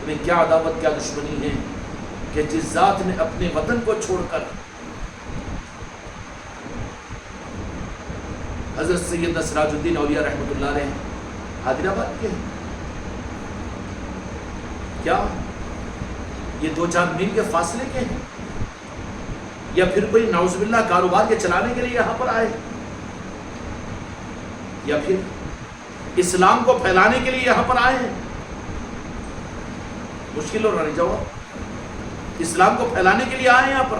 میں کیا عداوت کیا دشمنی ہے کہ جس ذات نے اپنے وطن کو چھوڑ کر حضرت سیدنا سراج الدین اولیاء رحمۃ اللہ علیہ حیدرآباد کے کیا یہ 2-4 میل کے فاصلے کے ہیں، یا پھر کوئی نعوذ باللہ کاروبار کے چلانے کے لیے یہاں پر آئے، یا پھر اسلام کو پھیلانے کے لیے یہاں پر آئے ہیں؟ مشکل ہو رہا نہیں جواب، اسلام کو پھیلانے کے لیے آئے ہیں یہاں پر؟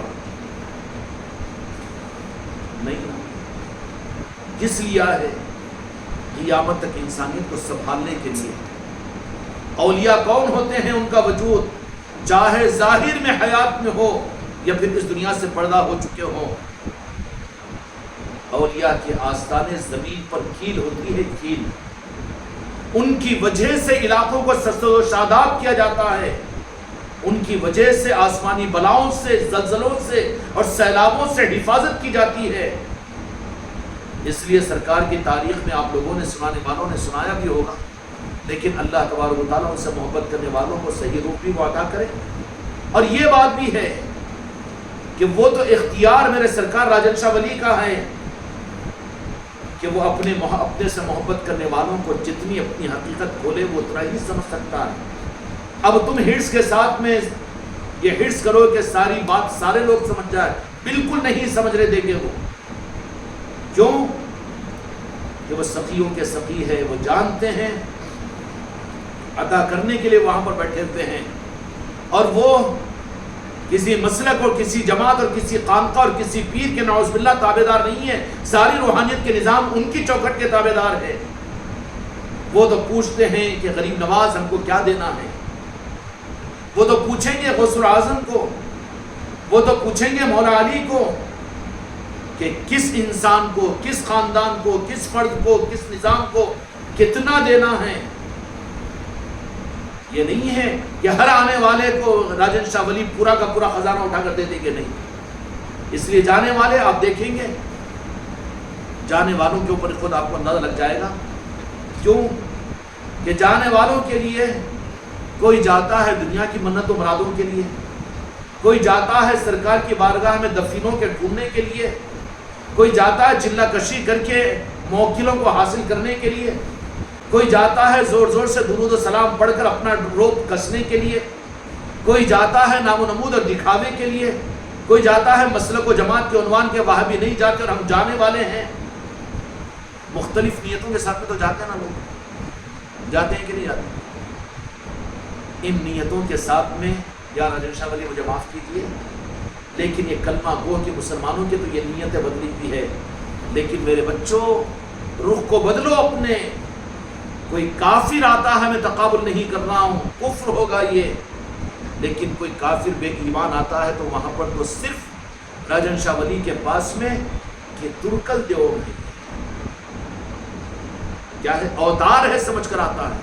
نہیں، کس لیے آئے؟ قیامت تک انسانیت کو سنبھالنے کے لیے۔ اولیاء کون ہوتے ہیں؟ ان کا وجود چاہے ظاہر میں حیات میں ہو یا پھر اس دنیا سے پردہ ہو چکے ہوں، اولیاء کے آستانے زمین پر کھیل ہوتی ہے، کھیل۔ ان کی وجہ سے علاقوں کو سرسبز و شاداب کیا جاتا ہے، ان کی وجہ سے آسمانی بلاؤں سے، زلزلوں سے اور سیلابوں سے حفاظت کی جاتی ہے۔ اس لیے سرکار کی تاریخ میں آپ لوگوں نے، سنانے والوں نے سنایا بھی ہوگا، لیکن اللہ تبارک و تعالیٰ ان سے محبت کرنے والوں کو صحیح روح بھی وہ عطا کرے۔ اور یہ بات بھی ہے کہ وہ تو اختیار میرے سرکار راجن شاہ ولی کا ہے کہ وہ اپنے سے محبت کرنے والوں کو جتنی اپنی حقیقت کھولے وہ اتنا ہی سمجھ سکتا ہے۔ اب تم ہرس کے ساتھ میں یہ ہرس کرو کہ ساری بات سارے لوگ سمجھ جائے، بالکل نہیں سمجھنے دیں گے وہ۔ کیوں؟ کہ وہ سخیوں کے سخی ہے، وہ جانتے ہیں، عطا کرنے کے لیے وہاں پر بیٹھے ہوئے ہیں، اور وہ کسی مسلک اور کسی جماعت اور کسی خانقاہ اور کسی پیر کے نعوذ باللہ تابع دار نہیں ہے، ساری روحانیت کے نظام ان کی چوکھٹ کے تابع دار ہے۔ وہ تو پوچھتے ہیں کہ غریب نواز ہم کو کیا دینا ہے، وہ تو پوچھیں گے غوث اعظم کو، وہ تو پوچھیں گے مولا علی کو کہ کس انسان کو، کس خاندان کو، کس فرد کو، کس نظام کو کتنا دینا ہے۔ یہ نہیں ہے کہ ہر آنے والے کو راجن شاہ ولی پورا کا پورا خزانہ اٹھا کر دے دیں گے، نہیں۔ اس لیے جانے والے آپ دیکھیں گے، جانے والوں کے اوپر خود آپ کو اندازہ لگ جائے گا۔ کیوں؟ کہ جانے والوں کے لیے کوئی جاتا ہے دنیا کی منت و مرادوں کے لیے، کوئی جاتا ہے سرکار کی بارگاہ میں دفینوں کے ڈھونڈنے کے لیے، کوئی جاتا ہے چلہ کشی کر کے موکلوں کو حاصل کرنے کے لیے، کوئی جاتا ہے زور زور سے درود و سلام پڑھ کر اپنا روپ کسنے کے لیے، کوئی جاتا ہے نام و نمود اور دکھاوے کے لیے، کوئی جاتا ہے مسلک و جماعت کے عنوان کے وہاں بھی نہیں جاتے، اور ہم جانے والے ہیں مختلف نیتوں کے ساتھ میں تو جاتے ہیں نا، لوگ جاتے ہیں کہ نہیں جاتے؟ ان نیتوں کے ساتھ میں یا راجن شاہ ولی مجھے معاف کیجیے، لیکن یہ کلمہ گو کہ مسلمانوں کی تو یہ نیتیں بدلی بھی ہے، لیکن میرے بچوں رخ کو بدلو اپنے۔ کوئی کافر آتا ہے، میں تقابل نہیں کر رہا ہوں، کفر ہوگا یہ، لیکن کوئی کافر بے ایمان آتا ہے تو وہاں پر تو صرف راجن شاہ ولی کے پاس میں کہ ترکل دیو کیا ہے، اوتار ہے سمجھ کر آتا ہے،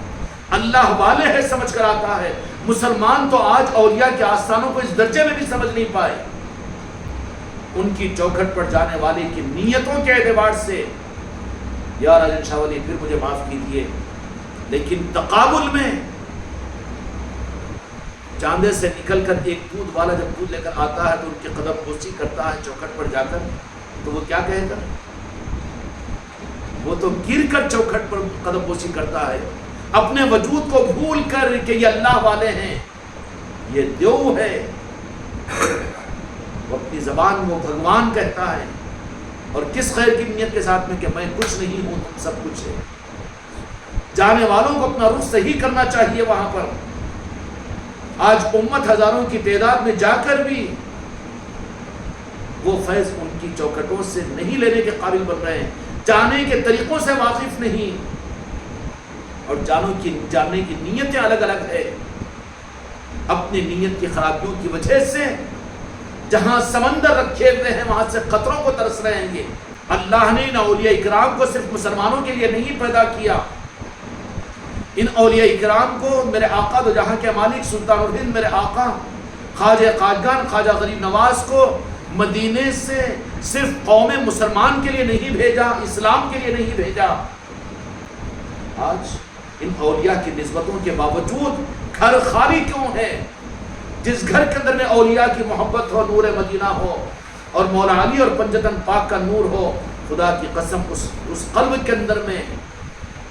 اللہ والے ہے سمجھ کر آتا ہے۔ مسلمان تو آج اولیاء کے آستانوں کو اس درجے میں بھی سمجھ نہیں پائے۔ ان کی چوکھٹ پر جانے والے کی نیتوں کے اعتبار سے یا راجن شاہ ولی پھر مجھے معاف کیجیے، لیکن تقابل میں چاندے سے نکل کر ایک دودھ والا جب دودھ لے کر آتا ہے تو ان کی قدم بوسی کرتا ہے چوکھٹ پر جا کر، تو وہ کیا کہے گا؟ وہ تو گر کر چوکھٹ پر قدم بوسی کرتا ہے، اپنے وجود کو بھول کر کہ یہ اللہ والے ہیں، یہ دیو ہے، وہ اپنی زبان وہ بھگوان کہتا ہے، اور کس خیر کی نیت کے ساتھ میں کہ میں کچھ نہیں ہوں، تم سب کچھ ہے۔ جانے والوں کو اپنا رخ صحیح کرنا چاہیے وہاں پر۔ آج امت ہزاروں کی تعداد میں جا کر بھی وہ فیض ان کی چوکھٹوں سے نہیں لینے کے قابل بن رہے ہیں، جانے کے طریقوں سے واقف نہیں، اور جاننے کی نیتیں الگ الگ ہے۔ اپنی نیت کی خرابیوں کی وجہ سے جہاں سمندر رکھے ہوئے ہیں وہاں سے قطروں کو ترس رہے ہیں۔ یہ اللہ نے ان اولیاء اکرام کو صرف مسلمانوں کے لیے نہیں پیدا کیا، ان اولیاء اکرام کو میرے آقا دو جہاں کے مالک سلطان الہند میرے آقا خواجہ خواجگان خواجہ غریب نواز کو مدینے سے صرف قوم مسلمان کے لیے نہیں بھیجا، اسلام کے لیے نہیں بھیجا۔ آج ان اولیاء کی نسبتوں کے باوجود گھر خالی کیوں ہے؟ جس گھر کے اندر میں اولیاء کی محبت ہو، نور مدینہ ہو اور مولا علی اور پنجتن پاک کا نور ہو، خدا کی قسم اس قلب کے اندر میں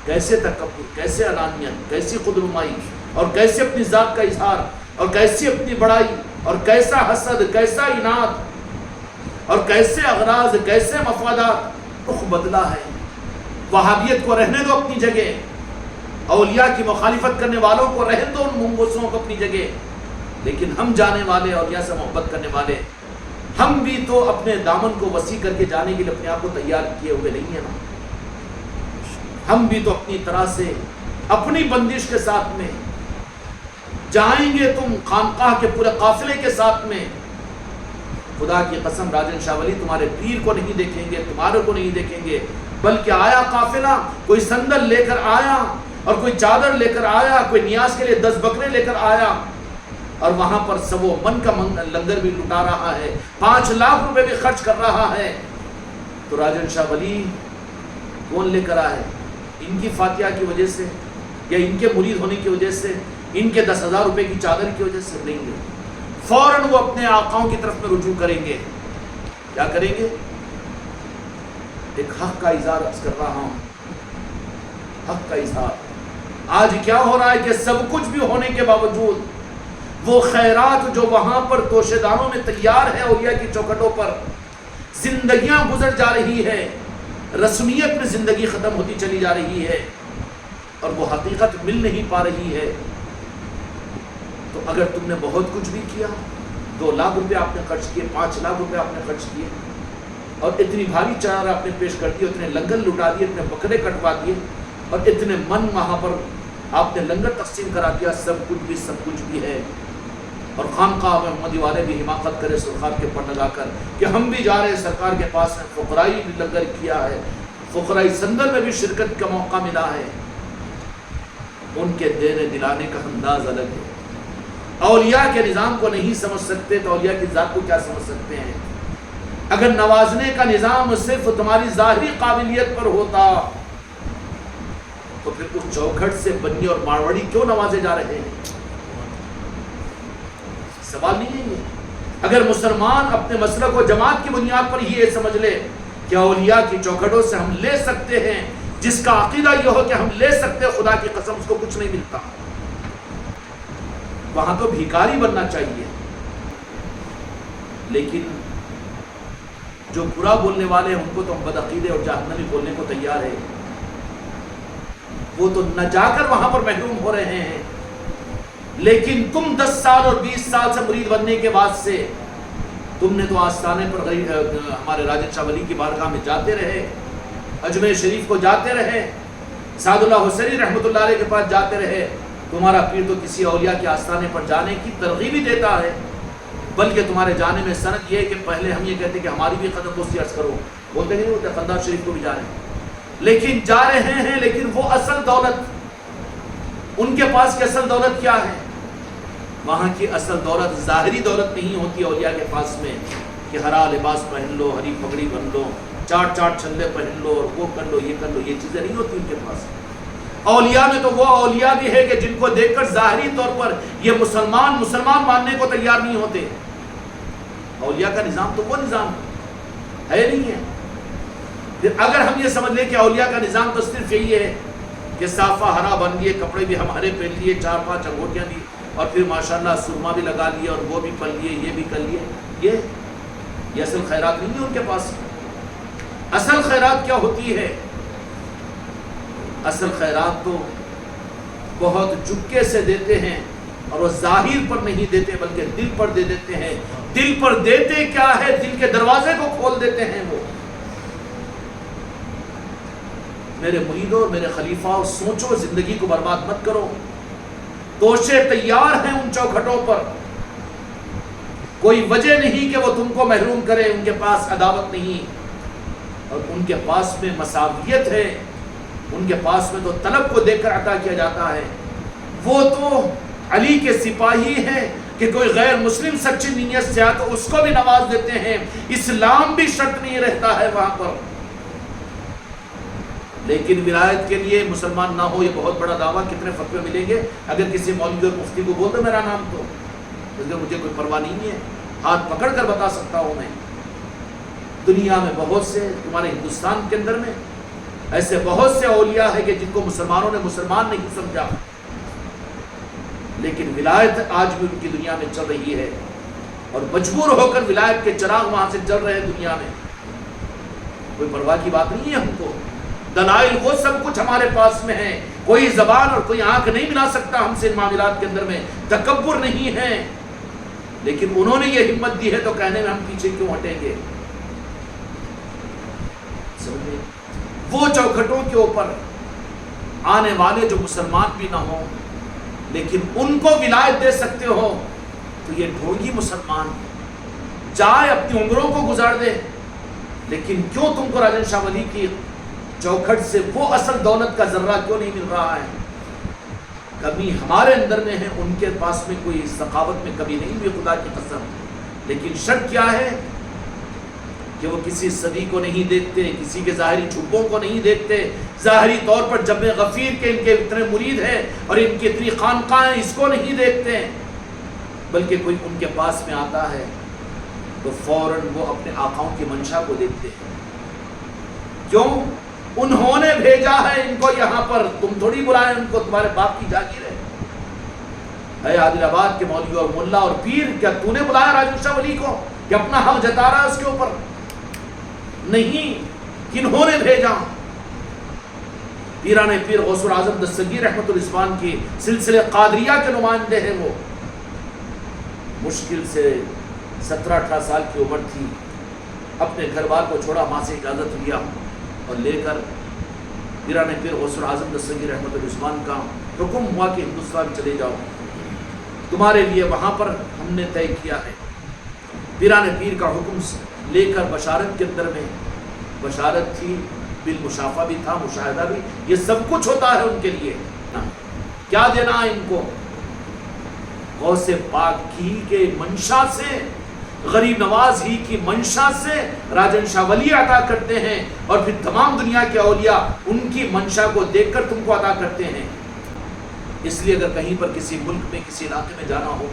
کیسے تکبر، کیسے علانیت، کیسی خودنمائی اور کیسے اپنی ذات کا اظہار اور کیسی اپنی بڑائی اور کیسا حسد، کیسا اناد اور کیسے اغراض، کیسے مفادات رخ بدلا ہے۔ وہابیت کو رہنے دو اپنی جگہ، اولیاء کی مخالفت کرنے والوں کو رہنے دو ان منگوسوں کو اپنی جگہ، لیکن ہم جانے والے، اولیاء سے محبت کرنے والے، ہم بھی تو اپنے دامن کو وسیع کر کے جانے کے لیے اپنے آپ کو تیار کیے ہوئے نہیں ہیں نا۔ ہم بھی تو اپنی طرح سے اپنی بندش کے ساتھ میں جائیں گے، تم خانقاہ کے پورے قافلے کے ساتھ میں، خدا کی قسم راجن شاہ ولی تمہارے پیر کو نہیں دیکھیں گے، تمہارے کو نہیں دیکھیں گے، بلکہ آیا قافلہ، کوئی صندل لے کر آیا اور کوئی چادر لے کر آیا، کوئی نیاز کے لیے 10 بکرے لے کر آیا، اور وہاں پر سب و من کا لنگر بھی لٹا رہا ہے، 5 لاکھ روپے بھی خرچ کر رہا ہے۔ تو راجن شاہ ولی کون لے کر آئے؟ ان کی فاتحہ کی وجہ سے یا ان کے مرید ہونے کی وجہ سے، ان کے 10,000 روپے کی چادر کی وجہ سے نہیں گے، فوراً وہ اپنے آقاؤں کی طرف میں رجوع کریں گے۔ کیا کریں گے؟ ایک حق کا اظہار عرض کر رہا ہوں، حق کا اظہار۔ آج کیا ہو رہا ہے کہ سب کچھ بھی ہونے کے باوجود وہ خیرات جو وہاں پر توشے دانوں میں تیار ہے، اولیاء کی چوکھٹوں پر زندگیاں گزر جا رہی ہے، رسمیت میں زندگی ختم ہوتی چلی جا رہی ہے اور وہ حقیقت مل نہیں پا رہی ہے۔ تو اگر تم نے بہت کچھ بھی کیا، 2 لاکھ روپے آپ نے خرچ کیے، 5 لاکھ روپے آپ نے خرچ کیے اور اتنی بھاری چادر آپ نے پیش کر دی، اتنے لنگر لٹا دیے، اتنے بکرے کٹوا دیے اور اتنے من وہاں پر آپ نے لنگر تقسیم کرا دیا، سب کچھ بھی ہے۔ اور خانقاہ محمدی والے بھی حماقت کرے سرخار کے پر لگا کر کہ ہم بھی جا رہے ہیں سرکار کے پاس میں، فقرائی لنگر کیا ہے، فقرائی صندل میں بھی شرکت کا موقع ملا ہے۔ ان کے دینے دلانے کا انداز الگ ہے۔ اولیاء کے نظام کو نہیں سمجھ سکتے تو اولیاء کی ذات کو کیا سمجھ سکتے ہیں؟ اگر نوازنے کا نظام صرف تمہاری ظاہری قابلیت پر ہوتا تو پھر اس چوکھٹ سے بنی اور ماروڑی کیوں نوازے جا رہے ہیں؟ سوال نہیں ہے یہ۔ اگر مسلمان اپنے مسلک و جماعت کی بنیاد پر ہی یہ سمجھ لے کہ اولیاء کی چوکھٹوں سے ہم لے سکتے ہیں، جس کا عقیدہ یہ ہو کہ ہم لے سکتے ہیں، خدا کی قسم اس کو کچھ نہیں ملتا، وہاں تو بھیکاری بننا چاہیے۔ لیکن جو برا بولنے والے ہیں ان کو تو ہم بدعقیدے اور جہنمی بولنے کو تیار ہے، وہ تو نہ جا کر وہاں پر محروم ہو رہے ہیں۔ لیکن تم 10 سال اور 20 سال سے مرید بننے کے بعد سے تم نے تو آستانے پر ہمارے راجن شاہ ولی کی بارگاہ میں جاتے رہے، اجمیر شریف کو جاتے رہے، سعد اللہ حسینی رحمۃ اللہ علیہ کے پاس جاتے رہے۔ تمہارا پیر تو کسی اولیاء کے آستانے پر جانے کی ترغیب ہی دیتا ہے، بلکہ تمہارے جانے میں سند یہ ہے کہ پہلے ہم یہ کہتے ہیں کہ ہماری بھی قدم بوسی عرض کرو، بولتے نہیں ہوتے خندار شریف کو بھی جا رہے ہیں، لیکن جا رہے ہیں، لیکن وہ اصل دولت، ان کے پاس کی اصل دولت کیا ہے؟ وہاں کی اصل دولت ظاہری دولت نہیں ہوتی اولیاء کے پاس میں کہ ہرا لباس پہن لو، ہری پگڑی بن لو، چاٹ چھلے پہن لو اور وہ کر لو، یہ کر لو، یہ چیزیں نہیں ہوتی ان کے پاس۔ اولیاء میں تو وہ اولیاء بھی ہے کہ جن کو دیکھ کر ظاہری طور پر یہ مسلمان ماننے کو تیار نہیں ہوتے۔ اولیاء کا نظام تو وہ نظام ہے نہیں ہے۔ پھر اگر ہم یہ سمجھ لیں کہ اولیاء کا نظام تو صرف یہی ہے کہ صافہ ہرا بن لیے، کپڑے بھی ہم ہرے پہن لیے، 4-5 انگوٹیاں دی اور پھر ماشاءاللہ سرما بھی لگا لیے اور وہ بھی پل لیے، یہ بھی کر لیے، یہ اصل خیرات نہیں ہے ان کے پاس۔ اصل خیرات کیا ہوتی ہے؟ اصل خیرات تو بہت جھکے سے دیتے ہیں اور وہ ظاہر پر نہیں دیتے بلکہ دل پر دے دیتے ہیں۔ دل پر دیتے کیا ہے؟ دل کے دروازے کو کھول دیتے ہیں وہ۔ میرے مریدوں، میرے خلیفہ، سوچو، زندگی کو برباد مت کرو۔ توشے تیار ہیں ان چوکھٹوں پر، کوئی وجہ نہیں کہ وہ تم کو محروم کرے۔ ان کے پاس عداوت نہیں اور ان کے پاس میں مساویت ہے، ان کے پاس میں تو طلب کو دیکھ کر عطا کیا جاتا ہے۔ وہ تو علی کے سپاہی ہیں کہ کوئی غیر مسلم سچی نیت سے آ تو اس کو بھی نواز دیتے ہیں، اسلام بھی شرط نہیں رہتا ہے وہاں پر۔ لیکن ولایت کے لیے مسلمان نہ ہو یہ بہت بڑا دعویٰ. کتنے فتوے ملیں گے اگر کسی مولوی اور مفتی کو بول دو میرا نام تو مجھے کوئی پرواہ نہیں ہے, ہاتھ پکڑ کر بتا سکتا ہوں میں. دنیا میں بہت سے, تمہارے ہندوستان کے اندر میں ایسے بہت سے اولیاء ہیں کہ جن کو مسلمانوں نے مسلمان نہیں سمجھا, لیکن ولایت آج بھی ان کی دنیا میں چل رہی ہے اور مجبور ہو کر ولایت کے چراغ وہاں سے جل رہے ہیں دنیا میں. کوئی پرواہ کی بات نہیں ہے ہم کو. دلائل وہ سب کچھ ہمارے پاس میں ہے, کوئی زبان اور کوئی آنکھ نہیں ملا سکتا ہم سے ان معاملات کے اندر میں. تکبر نہیں ہے, لیکن انہوں نے یہ ہمت دی ہے تو کہنے میں ہم پیچھے کیوں ہٹیں گے. وہ چوکھٹوں کے اوپر آنے والے جو مسلمان بھی نہ ہوں لیکن ان کو ولایت دے سکتے ہو تو یہ ڈھونگی مسلمان چاہے اپنی عمروں کو گزار دے, لیکن کیوں تم کو راجن شاہ ولی کی چوکھٹ سے وہ اصل دولت کا ذرہ کیوں نہیں مل رہا ہے؟ کمی ہمارے اندر میں ہے, ان کے پاس میں کوئی ثقافت میں کمی نہیں ہوئی خدا کی قسم. لیکن شرط کیا ہے کہ وہ کسی صدی کو نہیں دیکھتے, کسی کے ظاہری جھوپوں کو نہیں دیکھتے. ظاہری طور پر جب غفیر کے ان کے اتنے مرید ہیں اور ان کی اتنی خانقاہیں, اس کو نہیں دیکھتے, بلکہ کوئی ان کے پاس میں آتا ہے تو فوراً وہ اپنے آقاؤں کی منشا کو دیکھتے ہیں. کیوں؟ انہوں نے بھیجا ہے ان کو یہاں پر, تم تھوڑی بلائے ان کو, تمہارے باپ کی جاگیر ہے. اے عادل آباد کے مولوی اور ملا اور پیر, کیا تو نے بلایا راجن شاہ ولی کو کہ اپنا حق جتا رہا ہے اس کے اوپر؟ نہیں, کنہوں نے بھیجا؟ پیران پیر غوث الاعظم دستگیر رحمت الرضوان کی سلسلے قادریہ کے نمائندے ہیں. وہ مشکل سے 17-18 سال کی عمر تھی, اپنے گھر بار کو چھوڑا, ماں سے اجازت لیا اور لے کر پیران پیر غوث الاعظم دستگیر رحمت الرضوان کا حکم ہوا کہ ہندوستان چلے جاؤ, تمہارے لیے وہاں پر ہم نے طے کیا ہے. پیران پیر کا حکم لے کر بشارت کے اندر میں, بشارت تھی, بالمشافہ بھی تھا, مشاہدہ بھی, یہ سب کچھ ہوتا ہے ان کے لیے. کیا دینا ہے ان کو؟ غوث پاک کی کے منشا سے, غریب نواز ہی کی منشا سے راجن شاہ ولی عطا کرتے ہیں, اور پھر تمام دنیا کے اولیاء ان کی منشا کو دیکھ کر تم کو عطا کرتے ہیں. اس لیے اگر کہیں پر کسی ملک میں کسی علاقے میں جانا ہو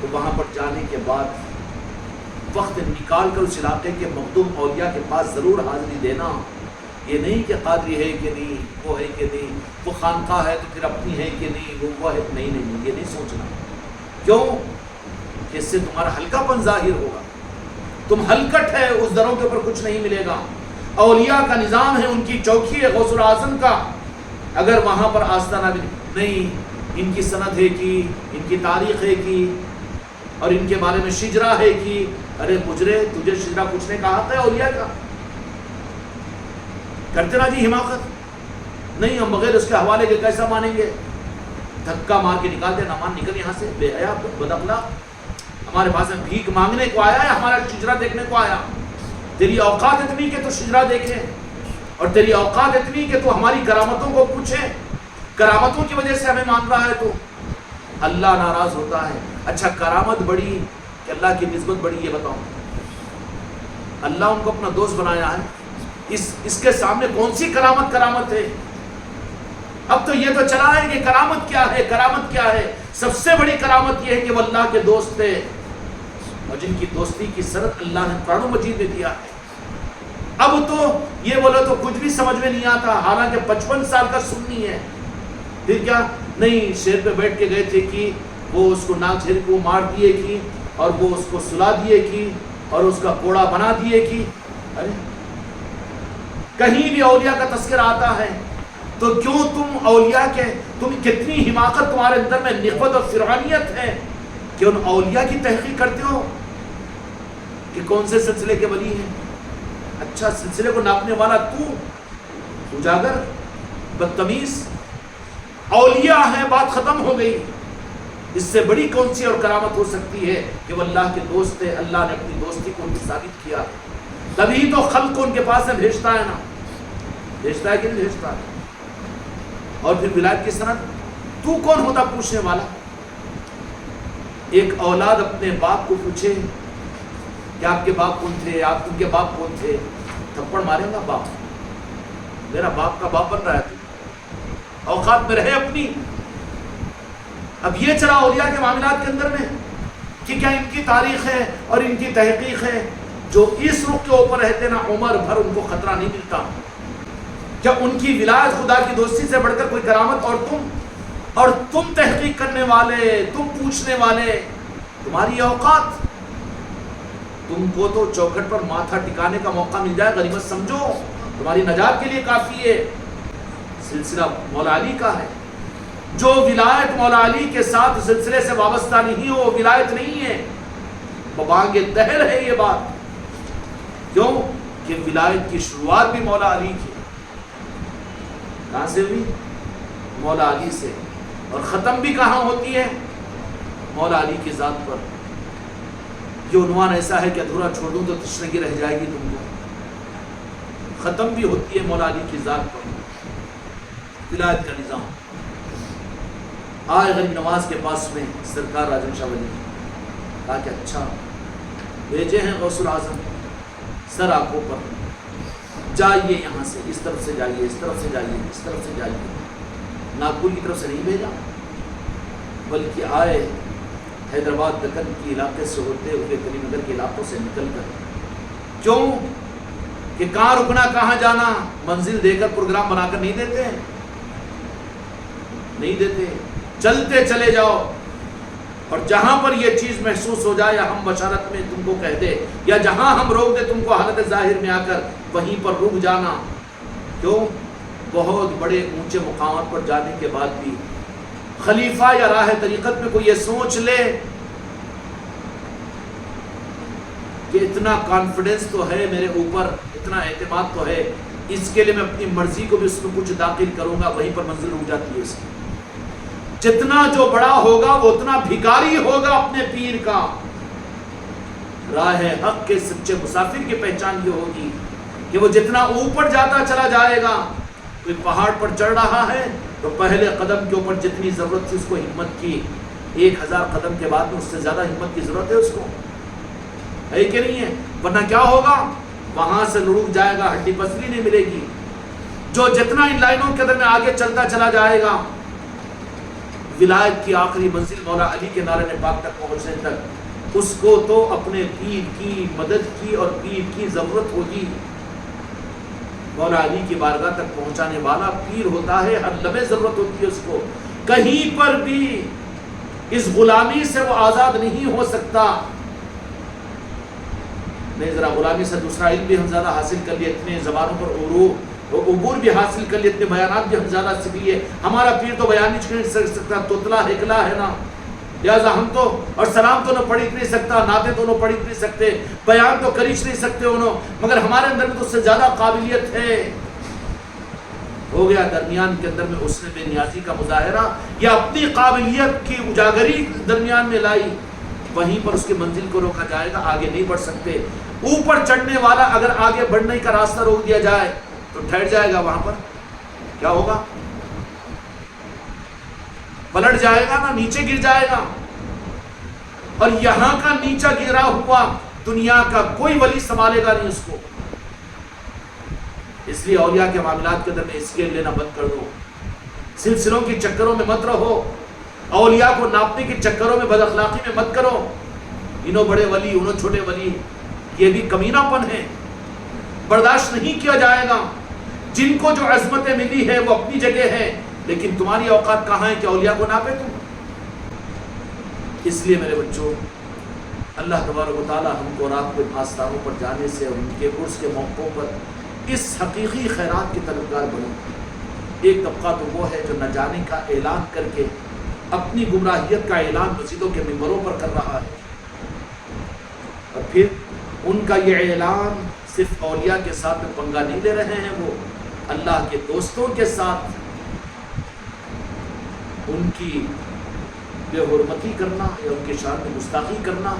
تو وہاں پر جانے کے بعد وقت نکال کر اس علاقے کے مخدوم اولیاء کے پاس ضرور حاضری دینا. یہ نہیں کہ قادری ہے کہ نہیں, وہ ہے کہ نہیں, وہ خانقاہ ہے تو پھر اپنی ہے کہ نہیں, وہ ہے, نہیں, یہ نہیں سوچنا. کیوں کہ اس سے تمہارا ہلکا پن ظاہر ہوگا. تم ہلکٹ ہے, اس دروں کے اوپر کچھ نہیں ملے گا. اولیاء کا نظام ہے, ان کی چوکی ہے غوث الاعظم کا. اگر وہاں پر آستانہ بھی نہیں, ان کی سند ہے کی, ان کی تاریخ ہے کی, اور ان کے بارے میں شجرا ہے کی, ارے مجرے تجھے شجرا پوچھنے کا حق ہے اولیاء کا؟ کرتے نا جی حماقت. نہیں, ہم بغیر اس کے حوالے کے کیسا مانیں گے؟ دھکا مار کے نکال دے, نہ مان, نکل یہاں سے, بے حیا بداخلاق. ہمارے پاس میں بھیک مانگنے کو آیا ہے, ہمارا شجرا دیکھنے کو آیا؟ تیری اوقات اتنی کہ تو شجرا دیکھے, اور تیری اوقات اتنی کہ تو ہماری کرامتوں کو پوچھے. کرامتوں کی وجہ سے ہمیں مان رہا ہے تو اللہ ناراض ہوتا ہے. اچھا, کرامت بڑی کہ اللہ کی نسبت بڑی, یہ بتاؤ. اللہ ان کو اپنا دوست بنایا ہے, اس کے سامنے کون سی کرامت ہے؟ اب تو یہ تو چلا ہے کہ کرامت کیا ہے, کرامت کیا ہے. سب سے بڑی کرامت یہ ہے کہ وہ اللہ کے دوست تھے, اور جن کی دوستی کی سند اللہ نے قرآن مجید میں دیا ہے. اب تو یہ بولو تو کچھ بھی سمجھ میں نہیں آتا, حالانکہ 55 سال کا سنی ہے. پھر کیا نہیں, شیر پہ بیٹھ کے گئے تھے کہ وہ اس کو ناک جھیر کو مار دیے کی, اور وہ اس کو سلا دیے کی, اور اس کا کوڑا بنا دیے کی. ارے کہیں بھی اولیاء کا تذکرہ آتا ہے تو کیوں تم اولیاء کے, تم کتنی حماقت تمہارے اندر میں نخوت اور فرعونیت ہے کہ ان اولیاء کی تحقیق کرتے ہو کہ کون سے سلسلے کے ولی ہیں. اچھا, سلسلے کو ناپنے والا تو اجاگر, بدتمیز. اولیاء ہیں, بات ختم ہو گئی. اس سے بڑی کون سی اور کرامت ہو سکتی ہے کہ وہ اللہ کے دوست ہے, اللہ نے اپنی دوستی کو ان کی ثابت کیا. تبھی تو خلق کو ان کے پاس میں بھیجتا ہے نا, بھیجتا ہے کہ نہیں بھیجتا ہے. اور پھر ولایت کی سند, تو کون ہوتا پوچھنے والا؟ ایک اولاد اپنے باپ کو پوچھے کہ آپ کے باپ کون تھے, آپ ان کے باپ کون تھے, تھپڑ مارے گا باپ. میرا باپ کا باپ بن رہا ہے تو اوقات میں رہے اپنی. اب یہ چلا اولیاء کے معاملات کے اندر میں کہ کیا ان کی تاریخ ہے اور ان کی تحقیق ہے. جو اس رخ کے اوپر رہتے نا عمر بھر ان کو خطرہ نہیں ملتا. کیا ان کی ولایت خدا کی دوستی سے بڑھ کر کوئی کرامت؟ اور تم تحقیق کرنے والے، تم پوچھنے والے، تمہاری اوقات، تم کو تو چوکھٹ پر ماتھا ٹکانے کا موقع مل جائے غنیمت سمجھو، تمہاری نجات کے لیے کافی ہے. سلسلہ مولا علی کا ہے. جو ولایت مولا علی کے ساتھ سلسلے سے وابستہ نہیں ہو وہ ولایت نہیں ہے. ببانگ دہر ہے یہ بات. کیوں کہ ولایت کی شروعات بھی مولا علی کی. کہاں سے ہوئی؟ مولا علی سے. اور ختم بھی کہاں ہوتی ہے؟ مولا علی کی ذات پر. یہ عنوان ایسا ہے کہ ادھورا چھوڑ دوں تو تشنگی رہ جائے گی تم کو. ختم بھی ہوتی ہے مولا علی کی ذات پر ولایت کا نظام. آئے غریب نواز کے پاس میں سرکار راجن شاہ ولی کہا کہ اچھا بھیجے ہیں غوث العظم سر آنکھوں پر، جائیے یہاں سے، اس طرف سے جائیے، اس طرف سے جائیے، اس طرف سے جائیے. ناگپور کی طرف سے نہیں بھیجا بلکہ آئے حیدرآباد دکن کی علاقے سے ہوتے ہوئے کریم نگر کے علاقوں سے نکل کر. کیوں کہ کہاں رکنا کہاں جانا منزل دے کر پروگرام بنا کر نہیں دیتے ہیں، نہیں دیتے. چلتے چلے جاؤ اور جہاں پر یہ چیز محسوس ہو جائے یا ہم بشارت میں تم کو کہہ دے یا جہاں ہم روک دے تم کو حالت ظاہر میں آ کر وہیں پر رک جانا. کیوں؟ بہت بڑے اونچے مقامات پر جانے کے بعد بھی خلیفہ یا راہ طریقت میں کوئی یہ سوچ لے کہ اتنا کانفیڈنس تو ہے میرے اوپر، اتنا اعتماد تو ہے، اس کے لیے میں اپنی مرضی کو بھی اس میں کچھ داخل کروں گا، وہیں پر منزل رک جاتی ہے اس کی. جتنا جو بڑا ہوگا وہ اتنا بھکاری ہوگا اپنے پیر کا. راہ حق کے سچے مسافر کی پہچان یہ ہوگی کہ وہ جتنا اوپر جاتا چلا جائے گا. کوئی پہاڑ پر چڑھ رہا ہے تو پہلے قدم کے اوپر جتنی ضرورت تھی اس کو ہمت کی، 1000 قدم کے بعد میں اس سے زیادہ ہمت کی ضرورت ہے اس کو، ہے کہ نہیں ہے؟ ورنہ کیا ہوگا؟ وہاں سے لڑک جائے گا، ہڈی پسلی نہیں ملے گی. جو جتنا ان لائنوں کے اندر میں آگے چلتا چلا جائے گا ولایت کی آخری منزل مولا علی کے نعرہ پاک تک پہنچنے تک اس کو تو اپنے پیر کی مدد کی اور پیر کی ضرورت ہوگی. مولا علی کی بارگاہ تک پہنچانے والا پیر ہوتا ہے، ہر لمحے ضرورت ہوتی ہے اس کو. کہیں پر بھی اس غلامی سے وہ آزاد نہیں ہو سکتا. نہیں ذرا غلامی سے دوسرا علم بھی ہم زیادہ حاصل کر لیے، اتنے زبانوں پر عبور بھی حاصل کر لیے، اتنے بیانات بھی ہم زیادہ سیکھ لیے. ہمارا پیر تو بیان نہیں کر سکتا، توتلا ہکلا ہے نا، لہٰذا ہم تو اور سلام تو نہ پڑھ نہیں سکتا، نعتیں تو نہ پڑھ نہیں سکتے، بیان تو کر نہیں سکتے انہوں، مگر ہمارے اندر میں تو اس سے زیادہ قابلیت ہے. ہو گیا درمیان کے اندر میں اس نے بے نیازی کا مظاہرہ یا اپنی قابلیت کی اجاگری درمیان میں لائی، وہیں پر اس کی منزل کو روکا جائے گا، آگے نہیں بڑھ سکتے. اوپر چڑھنے والا اگر آگے بڑھنے کا راستہ روک دیا جائے تو ٹھہر جائے گا. وہاں پر کیا ہوگا؟ پلٹ جائے گا نا، نیچے گر جائے گا. اور یہاں کا نیچا گرا ہوا دنیا کا کوئی ولی سنبھالے گا نہیں اس کو. اس لیے اولیاء کے معاملات کے اندر میں اسکیل لینا بند کر دو، سلسلوں کی چکروں میں مت رہو، اولیاء کو ناپنے کے چکروں میں بد اخلاقی میں مت کرو. انہوں بڑے ولی، انہوں چھوٹے ولی، یہ بھی کمینہ پن ہے، برداشت نہیں کیا جائے گا. جن کو جو عظمتیں ملی ہے وہ اپنی جگہ ہے، لیکن تمہاری اوقات کہاں ہے کہ اولیاء کو ناپے تم؟ اس لیے میرے بچوں، اللہ تبارک و تعالی ہم کو رات کو آستانوں پر جانے سے اور ان کے عرس کے موقعوں پر اس حقیقی خیرات کے طلبگار بنو. ایک طبقہ تو وہ ہے جو نہ جانے کا اعلان کر کے اپنی گمراہیت کا اعلان مسجدوں کے ممبروں پر کر رہا ہے، اور پھر ان کا یہ اعلان صرف اولیاء کے ساتھ میں پنگا نہیں لے رہے ہیں، وہ اللہ کے دوستوں کے ساتھ ان کی بے حرمتی کرنا یا ان کی شان میں گستاخی کرنا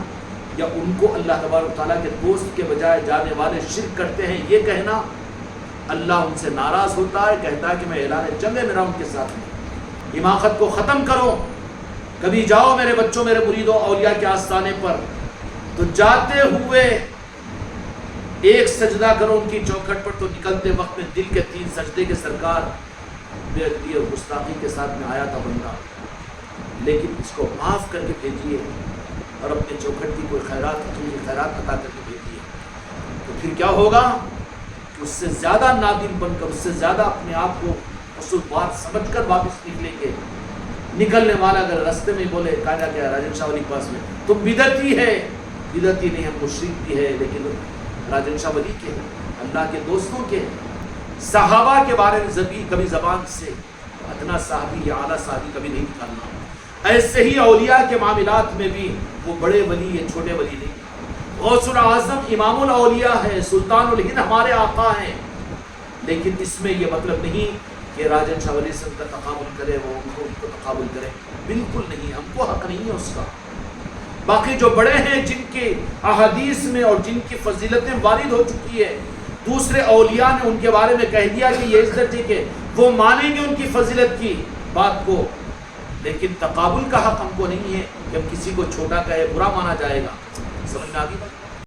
یا ان کو اللہ تبارک تعالیٰ کے دوست کے بجائے جانے والے شرک کرتے ہیں یہ کہنا، اللہ ان سے ناراض ہوتا ہے، کہتا ہے کہ میں اعلان جنگ ہے میرا ان کے ساتھ. حماقت کو ختم کرو. کبھی جاؤ میرے بچوں، میرے مریدوں، اولیاء کے آستانے پر تو جاتے ہوئے ایک سجدہ کرو ان کی چوکھٹ پر تو نکلتے وقت میں دل کے 3 سجدے کے سرکار بے ادبی اور گستاخی کے ساتھ میں آیا تھا بندہ، لیکن اس کو معاف کر کے بھیجیے اور اپنے چوکھٹ کی کوئی خیرات عطا کر کے بھیجیے، تو پھر کیا ہوگا کہ اس سے زیادہ نادم بن کر، اس سے زیادہ اپنے آپ کو قصوروار سمجھ کر واپس نکلیں گے۔ نکلنے والا اگر راستے میں بولے کہنا کیا راجن شاہ ولی کے پاس میں تو بدعتی ہے، بدعتی نہیں، ہم مشرک بھی ہے، لیکن راجن شاہ ولی کے اللہ کے دوستوں کے صحابہ کے بارے میں کبھی زبان سے ادنا صحابی یا اعلیٰ صحابی کبھی نہیں نکالنا۔ ایسے ہی اولیاء کے معاملات میں بھی وہ بڑے ولی یا چھوٹے ولی نہیں، غوث الاعظم امام الاولیاء ہے، سلطان الہند ہمارے آقا ہیں، لیکن اس میں یہ مطلب نہیں کہ راجن شاہ ولی سے ان کا تقابل کرے، وہ ان کو تقابل کرے، بالکل نہیں، ہم کو حق نہیں ہے اس کا۔ باقی جو بڑے ہیں جن کے احادیث میں اور جن کی فضیلتیں وارد ہو چکی ہے، دوسرے اولیاء نے ان کے بارے میں کہہ دیا کہ یہ اس درجے کے، وہ مانیں گے ان کی فضیلت کی بات کو، لیکن تقابل کا حق ہم کو نہیں ہے کہ ہم کسی کو چھوٹا کہے، برا مانا جائے گا۔ سمجھ میں آ گئی بات؟